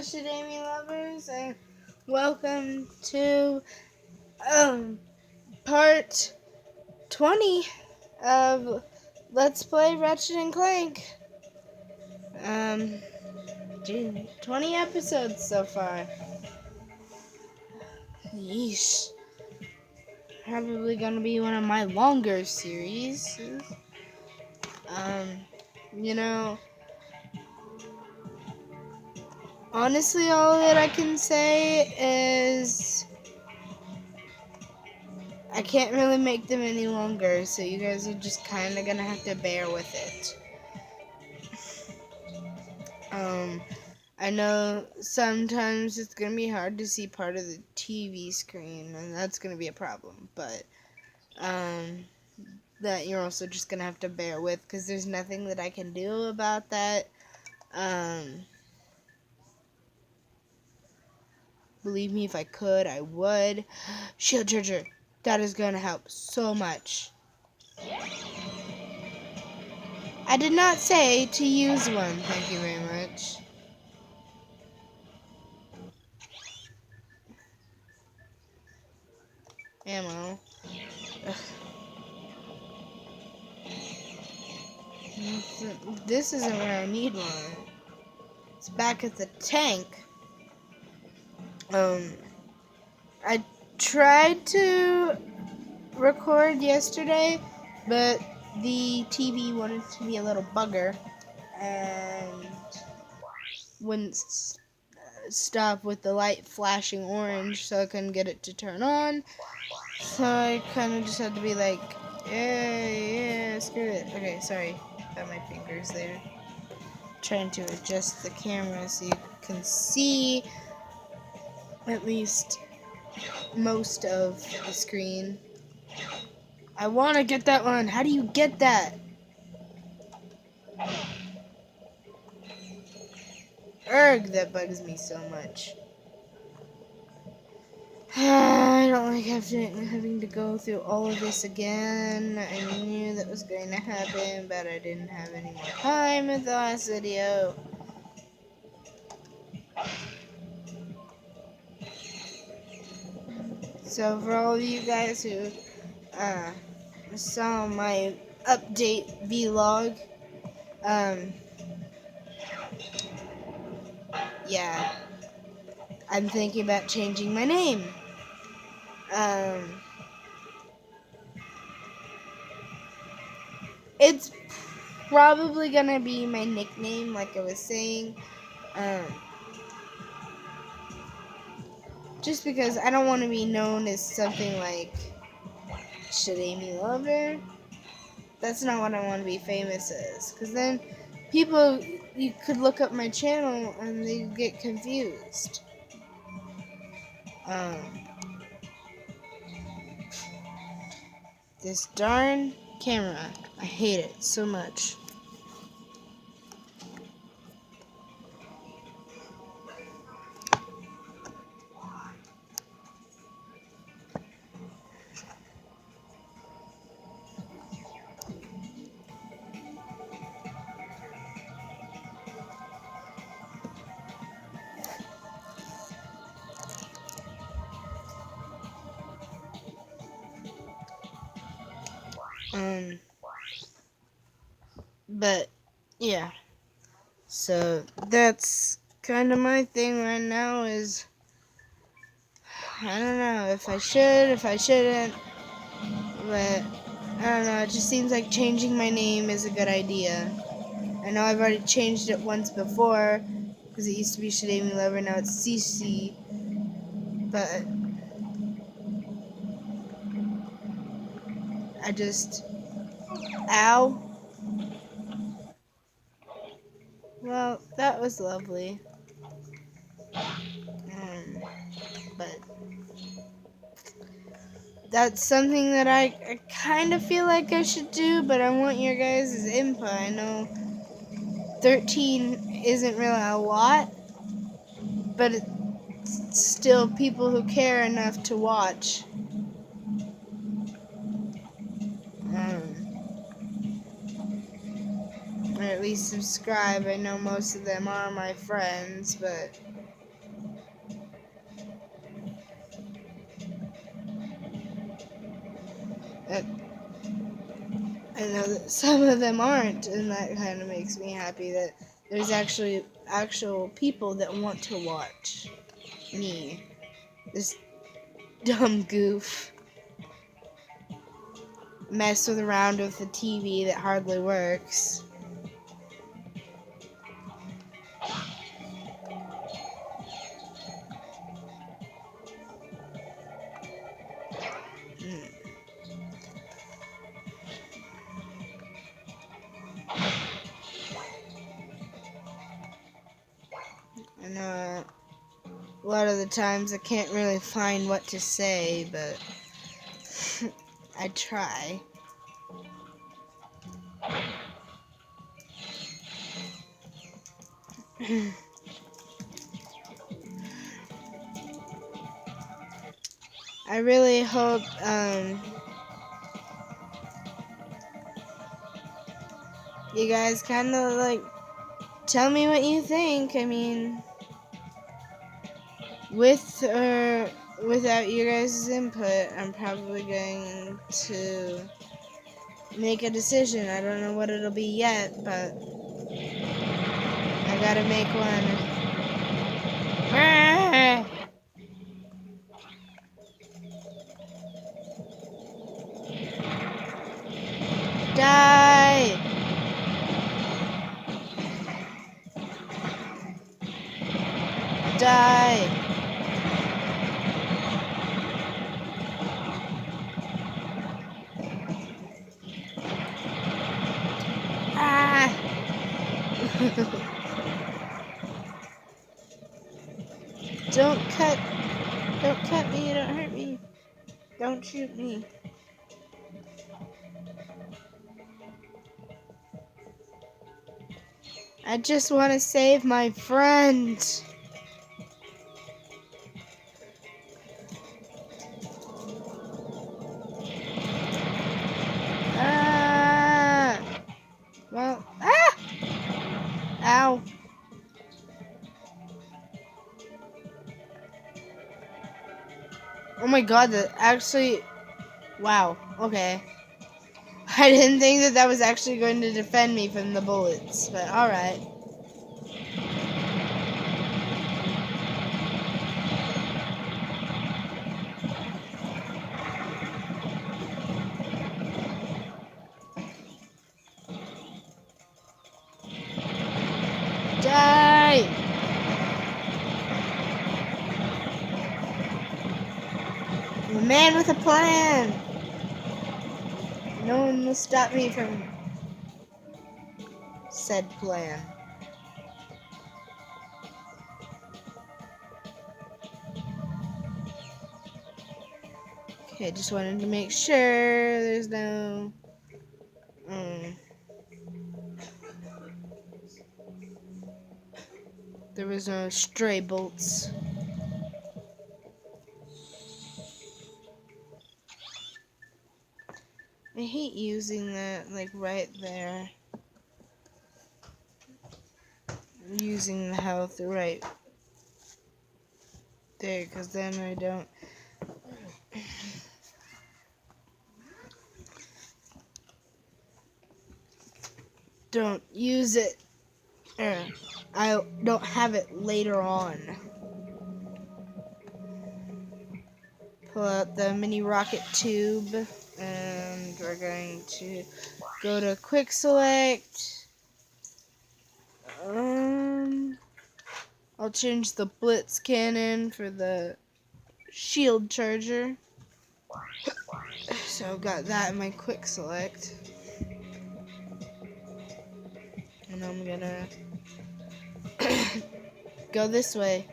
Shadami lovers, and welcome to part 20 of Let's Play Ratchet and Clank. 20 episodes so far. Yeesh. Probably gonna be one of my longer series. You know, honestly, all that I can say is I can't really make them any longer, so you guys are just kind of gonna have to bear with it. I know sometimes it's gonna be hard to see part of the TV screen, and that's gonna be a problem, but that you're also just gonna have to bear with, because there's nothing that I can do about that. Believe me, if I could, I would. Shield charger. That is gonna help so much. I did not say to use one, thank you very much. Ammo. Ugh. This isn't where I need one. It's back at the tank. I tried to record yesterday, but the TV wanted to be a little bugger and wouldn't stop with the light flashing orange, so I couldn't get it to turn on. So I kind of just had to be like, yeah, screw it. Okay, sorry about my fingers there. Trying to adjust the camera so you can see at least most of the screen. I want to get that one. How do you get that? Urgh, that bugs me so much. I don't like having to go through all of this again. I knew that was going to happen, but I didn't have any more time in the last video. So for all of you guys who saw my update vlog, yeah, I'm thinking about changing my name. It's probably gonna be my nickname, like I was saying. Just because I don't want to be known as something like Shadami Lover. That's not what I want to be famous as. Because then people, you could look up my channel and they get confused. This darn camera. I hate it so much. But, yeah. So, that's kind of my thing right now is, I don't know if I should, if I shouldn't, but, I don't know, it just seems like changing my name is a good idea. I know I've already changed it once before, because it used to be Shadami Lover, now it's CC, but I just, ow. Well, that was lovely. But that's something that I kind of feel like I should do, but I want your guys' input. I know 13 isn't really a lot, but it's still people who care enough to watch. Or at least subscribe. I know most of them are my friends, but I know that some of them aren't, and that kind of makes me happy that there's actually actual people that want to watch me, this dumb goof, mess around with the TV that hardly works. I know a lot of the times I can't really find what to say, but I try. I really hope you guys kind of like tell me what you think. I mean, with or without you guys' input, I'm probably going to make a decision. I don't know what it'll be yet, but I gotta make one. Die! Die! Ah! Don't cut me, don't hurt me. Don't shoot me. I just want to save my friend. Ah! Well, ah! Ow. Oh my god, that actually... Wow, okay. I didn't think that that was actually going to defend me from the bullets, but alright. Die! I'm a man with a plan! No one will stop me from said plan. Okay, just wanted to make sure there's no... there was no stray bolts. I hate using that, like, right there. Using the health right there, because then I don't use it, or I don't have it later on. Pull out the mini rocket tube, and we're going to go to quick select. I'll change the blitz cannon for the shield charger. So I've got that in my quick select. And I'm gonna go this way.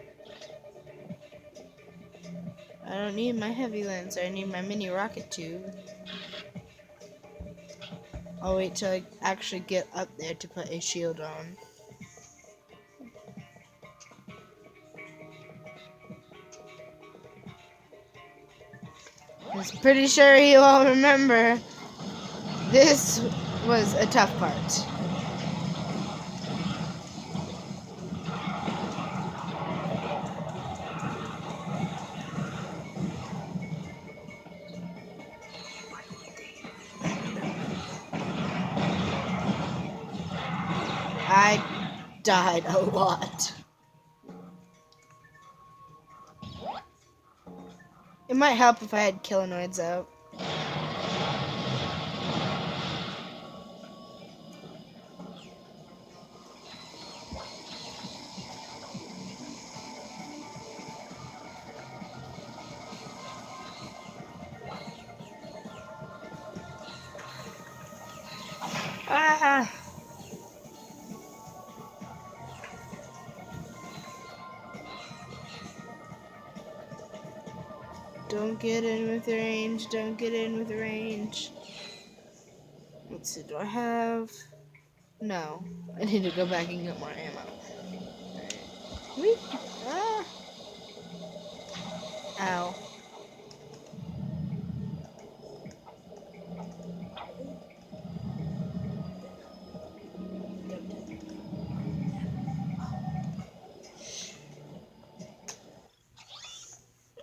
I don't need my heavy lancer, I need my mini rocket tube. I'll wait till I actually get up there to put a shield on. I'm pretty sure you all remember this was a tough part. died a lot. It might help if I had Killanoids out. Ah! Don't get in with range. Don't get in with range. Let's see. Do I have? No. I need to go back and get more ammo. Alright. Ah! Ow.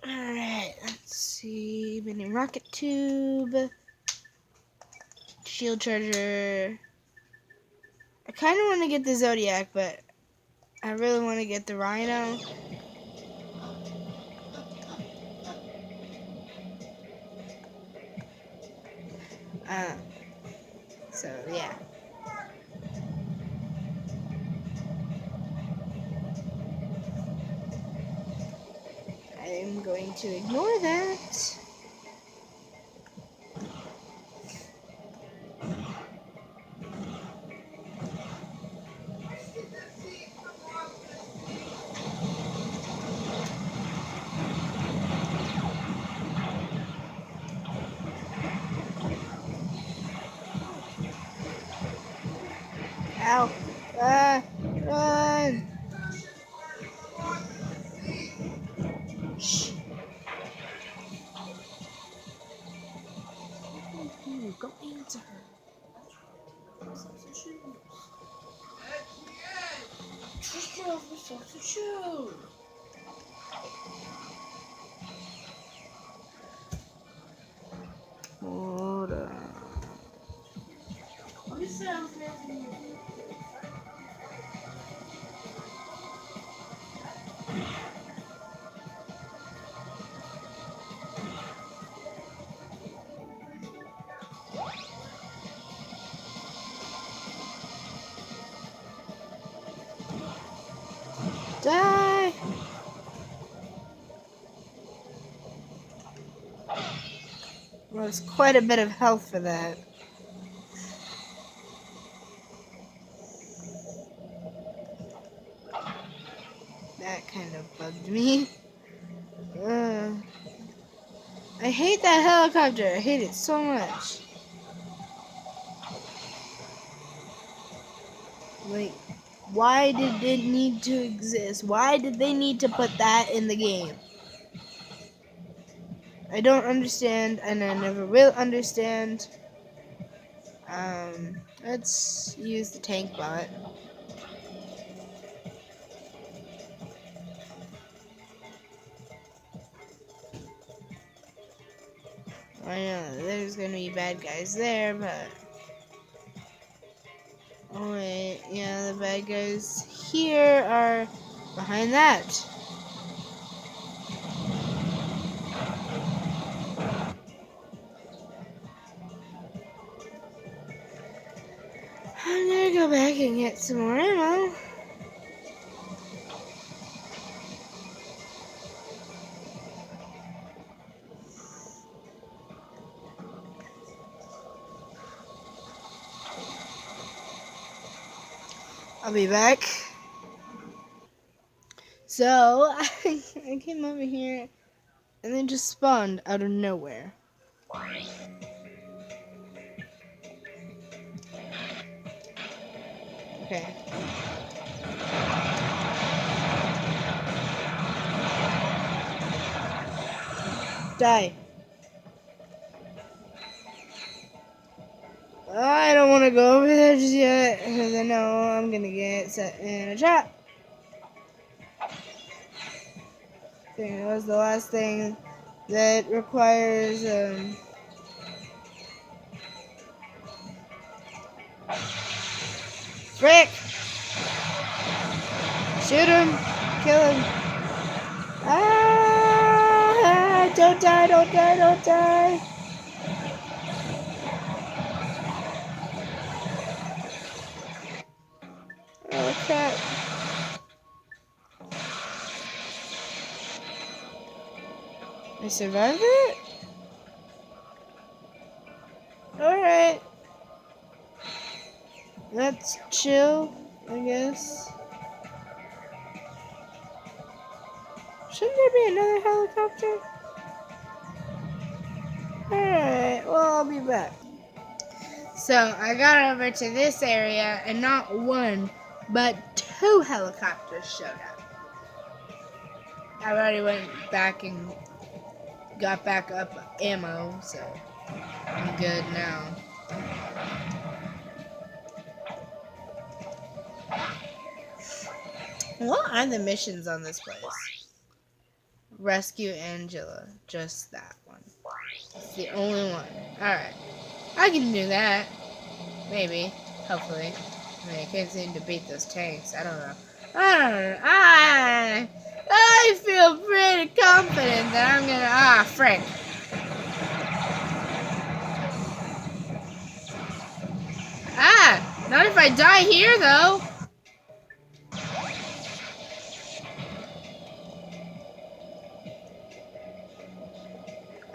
Alright, let's see. Mini rocket tube. Shield charger. I kind of want to get the Zodiac, but I really want to get the Rhino. So, yeah. I'm going to ignore that. Ow. Run. Shh. Go answer her. Just get off the socks and shoes. Hold on. Die! Well, it's quite a bit of health for that. That kind of bugged me. I hate that helicopter. I hate it so much. Like, why did it need to exist? Why did they need to put that in the game? I don't understand, and I never will understand. Let's use the tank bot. I know there's gonna be bad guys there, but oh wait, yeah, the bad guys here are behind that. I'm gonna go back and get some more ammo. I'll be back. So, I came over here and then just spawned out of nowhere. Okay. Die. I don't want to go over there just yet, because I know I'm going to get set in a trap. I think that was the last thing that requires, frick! Shoot him. Kill him. Ah! Don't die, don't die, don't die. Oh, crap. I survived it? Alright. That's chill, I guess. Shouldn't there be another helicopter? Alright, well, I'll be back. So, I got over to this area, and not one, but 2 helicopters showed up. I already went back and got back up ammo, so I'm good now. What are the missions on this place? Rescue Angela. Just that one. It's the only one. Alright. I can do that. Maybe. Hopefully. I mean, I can't seem to beat those tanks. I don't know. I feel pretty confident that I'm gonna... Ah, frick. Ah! Not if I die here, though.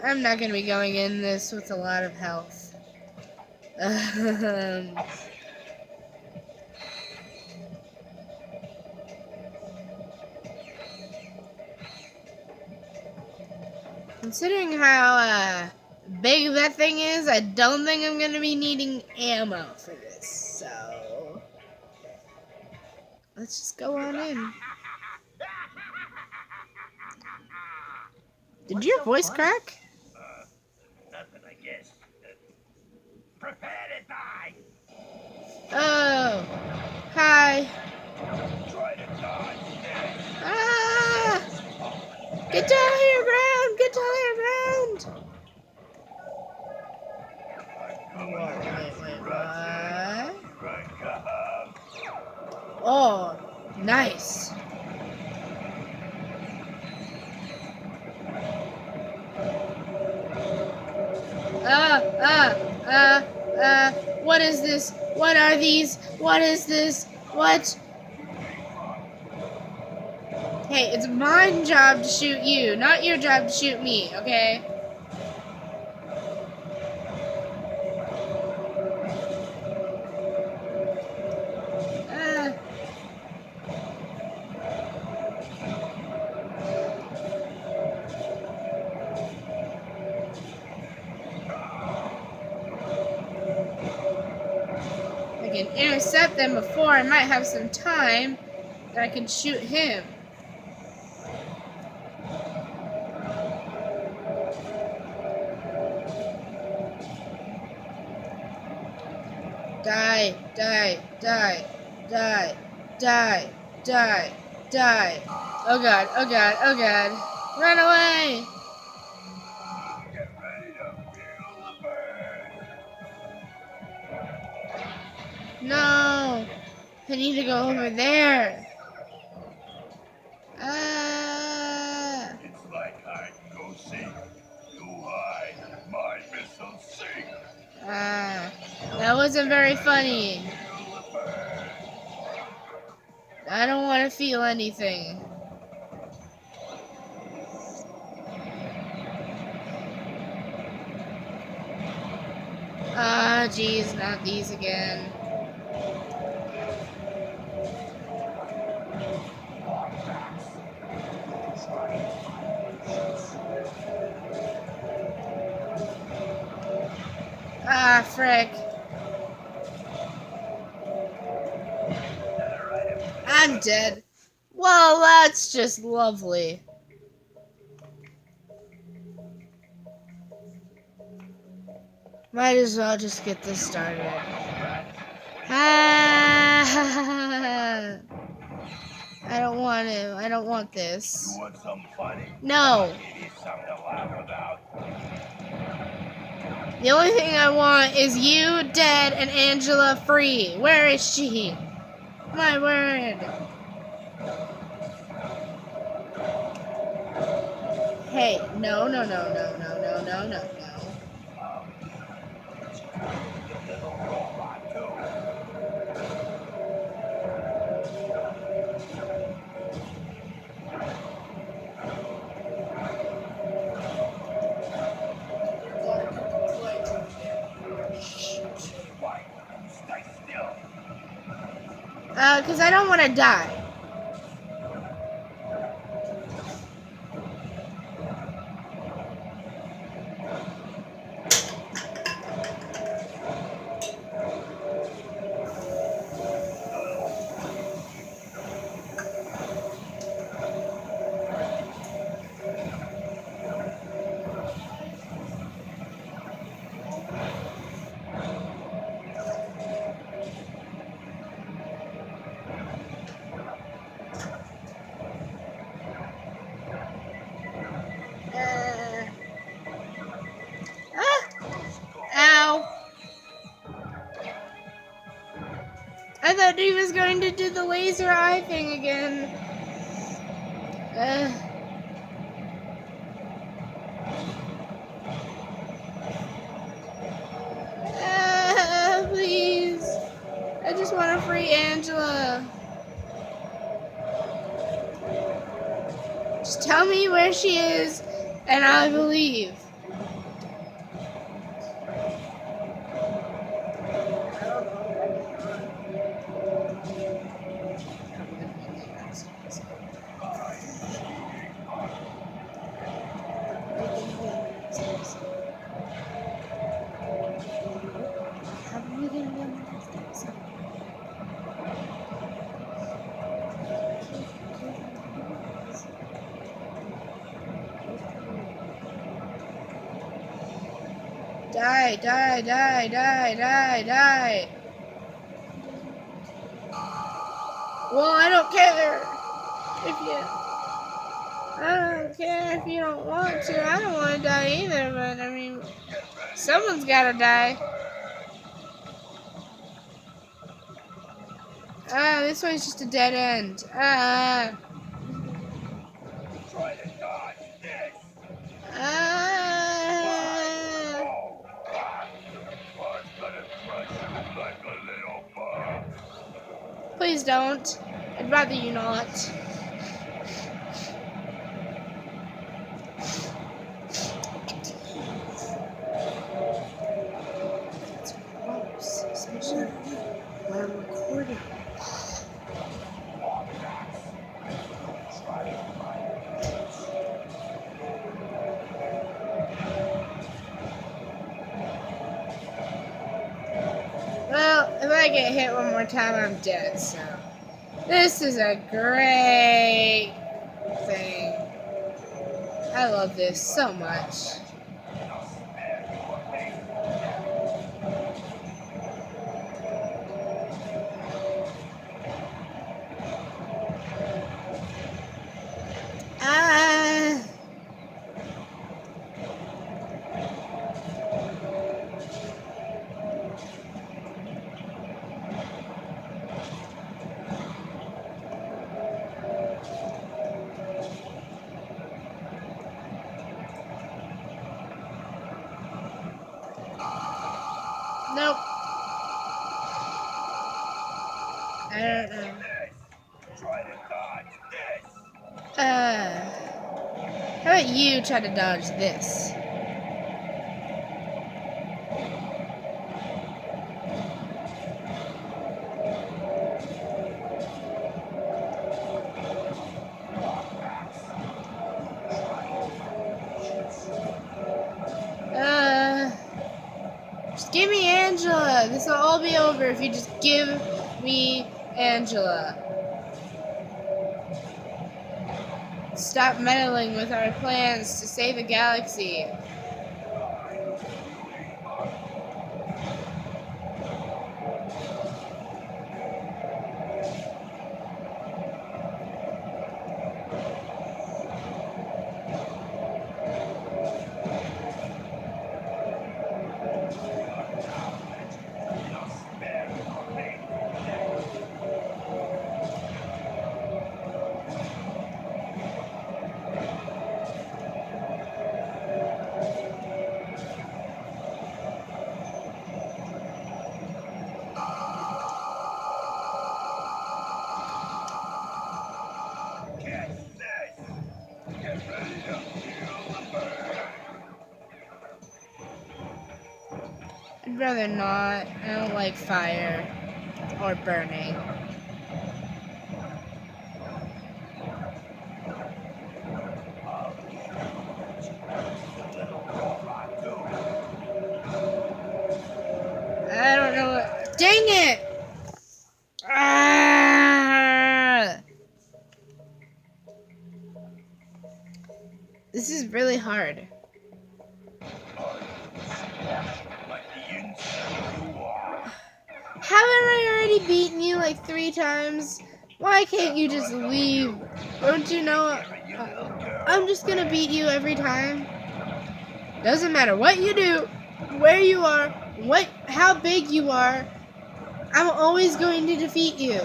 I'm not gonna be going in this with a lot of health. Considering how big that thing is, I don't think I'm gonna be needing ammo for this. So let's just go on in. Did your voice crack? Nothing, I guess. Prepare to die. Oh, hi. Try to die. Ah! Get to higher ground! Get to higher ground! Wait, what? Oh, nice. What is this? What are these? What is this? What? Hey, it's my job to shoot you, not your job to shoot me, okay? I can intercept them before I might have some time that I can shoot him. Die, die, die, die, die, die, die. Oh god, oh god, oh god. Run away! Get ready to feel the burn. No! I need to go over there. Ah! It's like hide and go seek. You hide, my missile sink. Ah, that wasn't very funny. Feel the burn. I don't want to feel anything. Ah, geez, not these again. Ah, frick. I'm dead. Well, that's just lovely. Might as well just get this started. Ah! I don't want to. I don't want this. You want something funny? No. Give you something to laugh about. The only thing I want is you dead and Angela free. Where is she? My word. Hey, no, no, no, no, no, no, no, no, no. Stay still. Because I don't want to die. Ow. I thought he was going to do the laser eye thing again. Please. I just want to free Angela. Just tell me where she is, and I believe. Die, die, die, die, die, die. Well, I don't care if you don't want to. I don't want to die either, but I mean, someone's gotta die. This way's just a dead end. Try to dodge this. I'm gonna crush you like a little bug. Please don't. I'd rather you not. It's gross, especially when I'm recording. Well, if I get hit one more time, I'm dead, so. This is a great thing. I love this so much. Nope. I don't know. Try to dodge this. How about you try to dodge this? Just give me Angela. This will all be over if you just give me Angela. Stop meddling with our plans to save the galaxy. rather not. I don't like fire or burning. I don't know what. Dang it! Ah! This is really hard. Haven't I already beaten you like 3 times? Why can't you just leave? Don't you know I'm just gonna beat you every time? Doesn't matter what you do, where you are, how big you are, I'm always going to defeat you.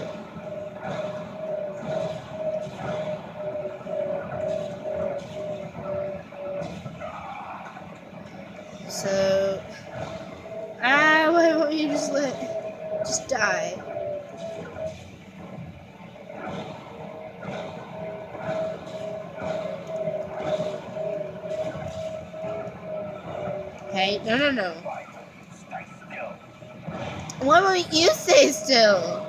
So, why won't you just die? Hey, no. Why won't you stay still?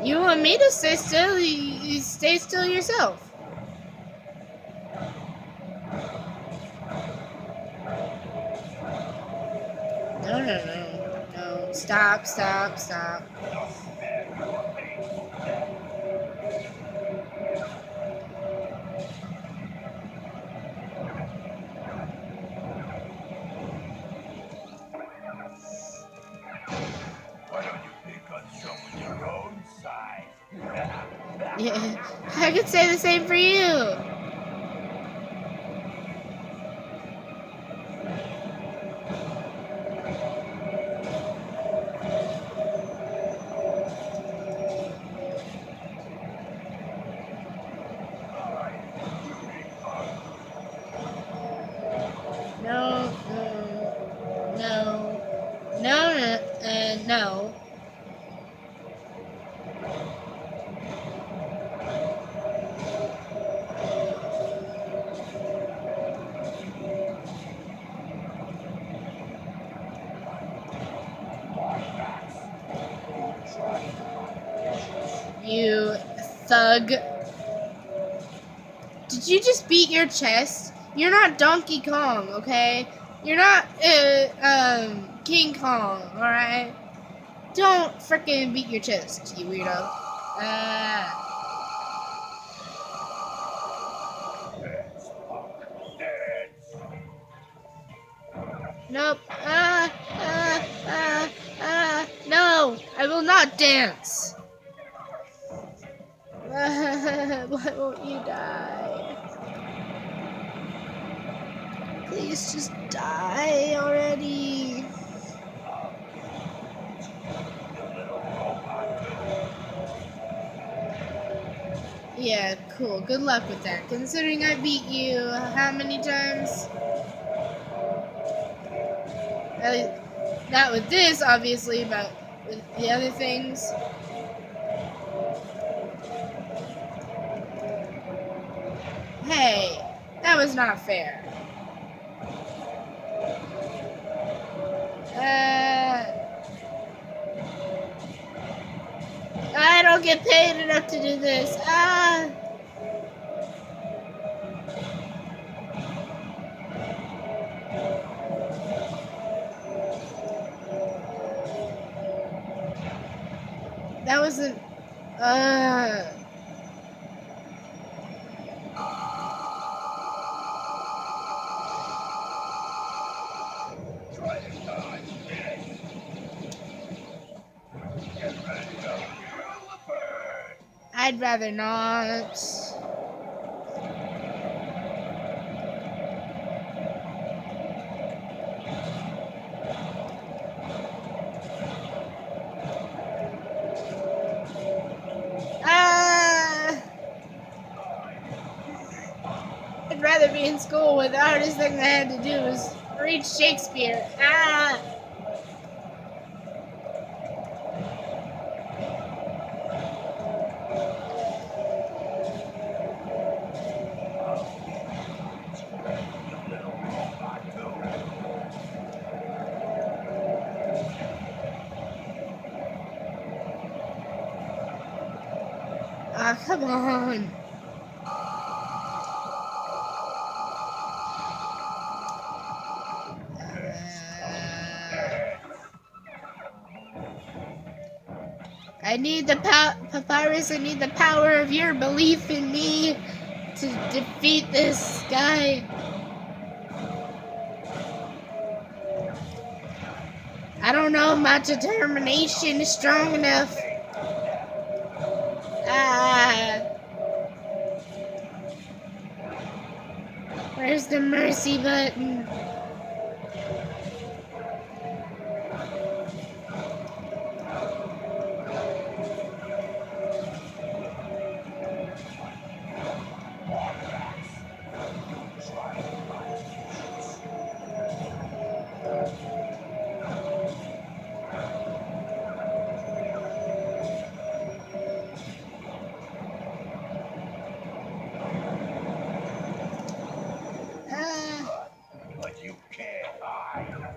You want me to stay still? You stay still yourself. No. Stop. Yeah, I could say the same for you. No. You thug. Did you just beat your chest? You're not Donkey Kong, okay? You're not, King Kong, alright? Don't frickin' beat your chest, you weirdo. Nope. No! I will not dance! Why won't you die? Please just die already. Yeah, cool. Good luck with that. Considering I beat you how many times? At least, not with this, obviously, but with the other things. Hey, that was not fair. I don't get paid enough to do this. That wasn't. I'd rather not. I'd rather be in school when the hardest thing I had to do was read Shakespeare. Come on. I need the Papyrus, I need the power of your belief in me to defeat this guy. I don't know if my determination is strong enough. Where's the mercy button? But you can't hide.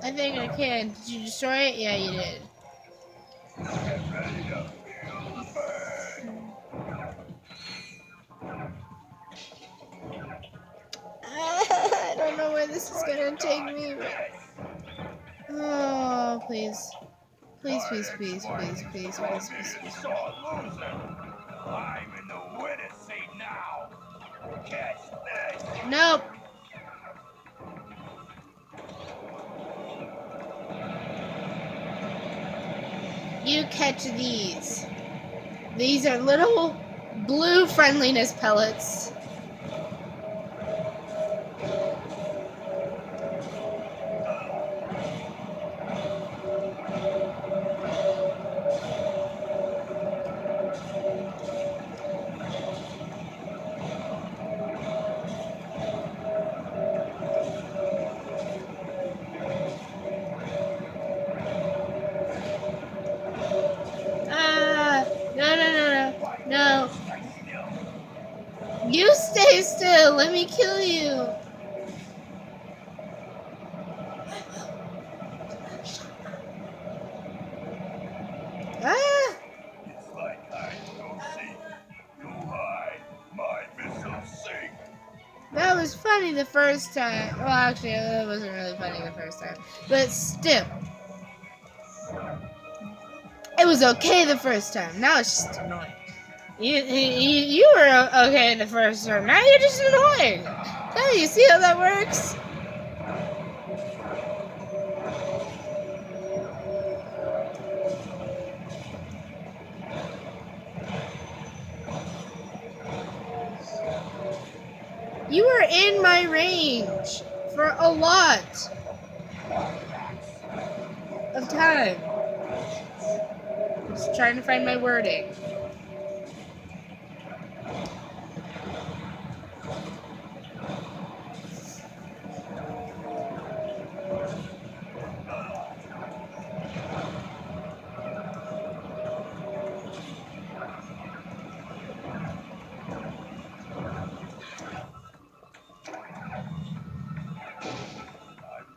I think I can. Did you destroy it? Yeah, you did. Get ready to feel the burn. I don't know where this is gonna take me. Oh, please. Please, please, please, please, please, please, please, please. I'm in the winner's seat now. Catch this. Nope. You catch these. These are little blue friendliness pellets. No. You stay still. Let me kill you. It's like hide and go seek. You hide, my missile sink. That was funny the first time. Well, actually, that wasn't really funny the first time. But still. It was okay the first time. Now it's just annoying. You were okay the first time. Now you're just annoying. Now you see how that works? You were in my range for a lot of time. Just trying to find my wording.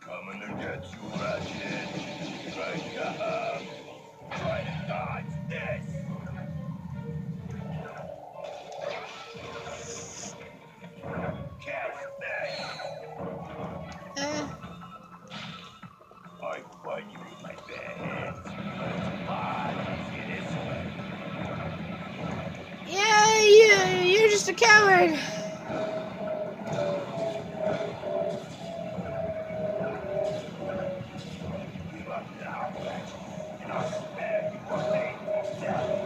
Coming to get you, Ratchet. Try to dodge this. Catch this. I fight you with my bare hands. This way. Yeah, you're just a coward. Give up now, Ratchet, and I'll spare you a painful death.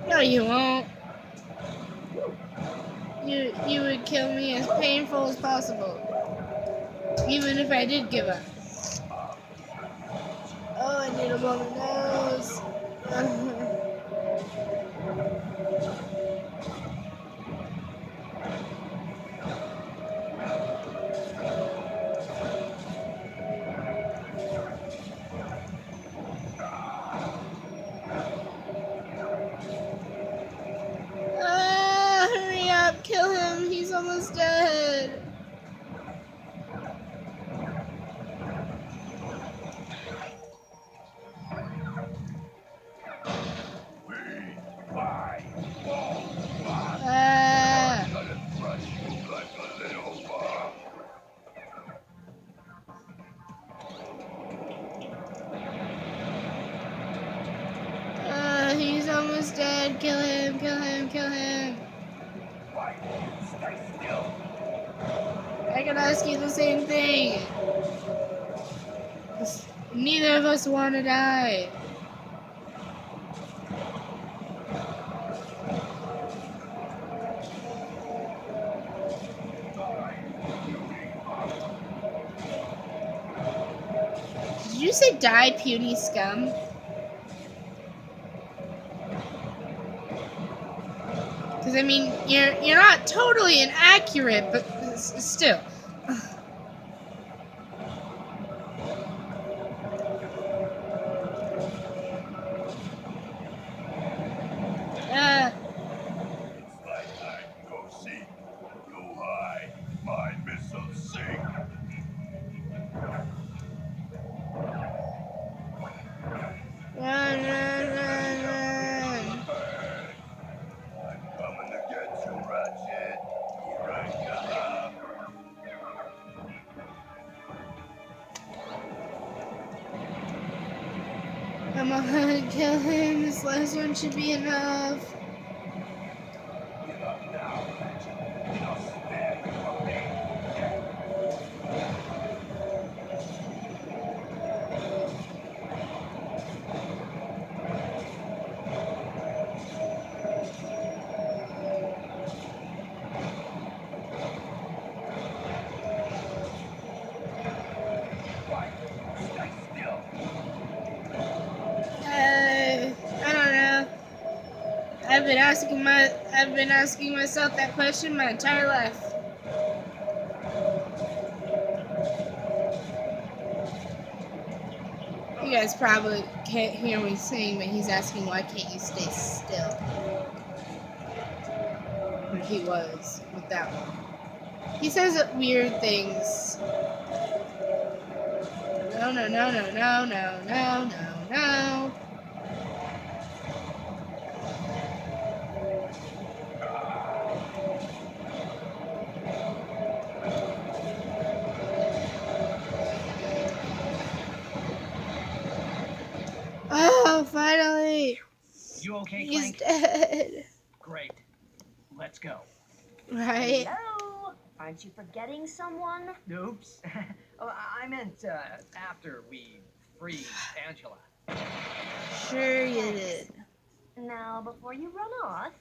No, you won't. You would kill me as painful as possible. Even if I did give up. Oh, I need a blow my nose. Hurry up, kill him. He's almost dead. on, kill him, kill him, kill him. Why? Stay still. I can ask you the same thing. Neither of us want to die. Did you say die, puny scum? Because I mean, you're not totally inaccurate, but still. It's like I can go seek, go high, my missiles sink. Run, run, run, run. I'm coming to get you, Ratchet. Here I come. Come on, kill him. This last one should be enough. Get up now, Ratchet, and I'll spare you a bit. Why? Stay still. I don't know. I've been asking myself that question my entire life. You guys probably can't hear me saying, but he's asking why can't you stay still? Or he was with that one. He says weird things. No, no, no, no, no, no, no, no, no. Oh, finally! You okay, He's Clank? dead. Great. Let's go. Right? Hello? Aren't you forgetting someone? Oops. Oh, I meant after we freed Angela. Sure you did. Now, before you run off,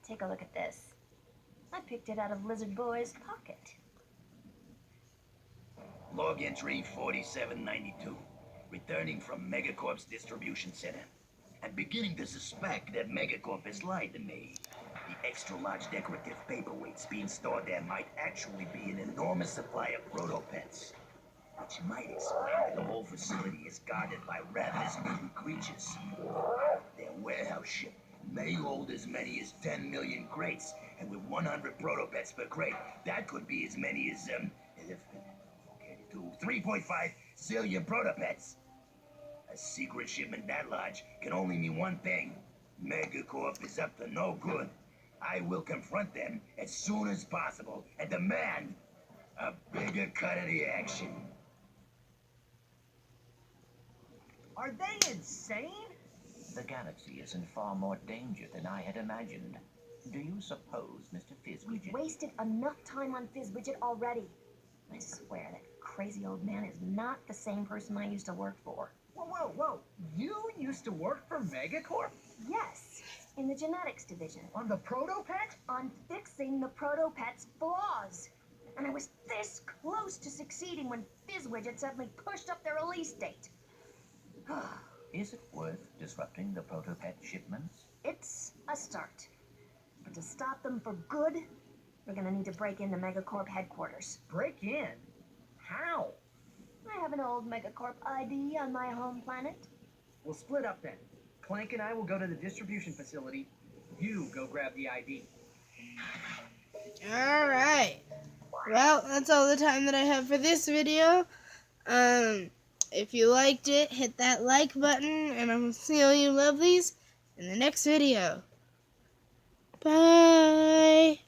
take a look at this. I picked it out of Lizard Boy's pocket. Log entry 4792. Returning from Megacorp's distribution center. I'm beginning to suspect that Megacorp has lied to me. The extra-large decorative paperweights being stored there might actually be an enormous supply of protopets. Which might explain that the whole facility is guarded by ravenous mutant creatures. Their warehouse ship may hold as many as 10 million crates, and with 100 protopets per crate, that could be as many as, 3.5 zillion protopets. A secret shipment that large can only mean one thing. Megacorp is up to no good. I will confront them as soon as possible and demand a bigger cut of the action. Are they insane? The galaxy is in far more danger than I had imagined. Do you suppose, Mr. We've Fizzwidget? wasted enough time on Fizzwidget already. I swear that crazy old man is not the same person I used to work for. Whoa. You used to work for Megacorp? Yes, in the genetics division. On the Protopet? On fixing the protopet's flaws. And I was this close to succeeding when Fizzwidget suddenly pushed up their release date. Is it worth disrupting the protopet shipments? It's a start. But to stop them for good, we're gonna need to break into Megacorp headquarters. Break in? How? I have an old Megacorp ID on my home planet. We'll split up then. Clank and I will go to the distribution facility. You go grab the ID. Alright. Well, that's all the time that I have for this video. If you liked it, hit that like button, and I will see all you lovelies in the next video. Bye!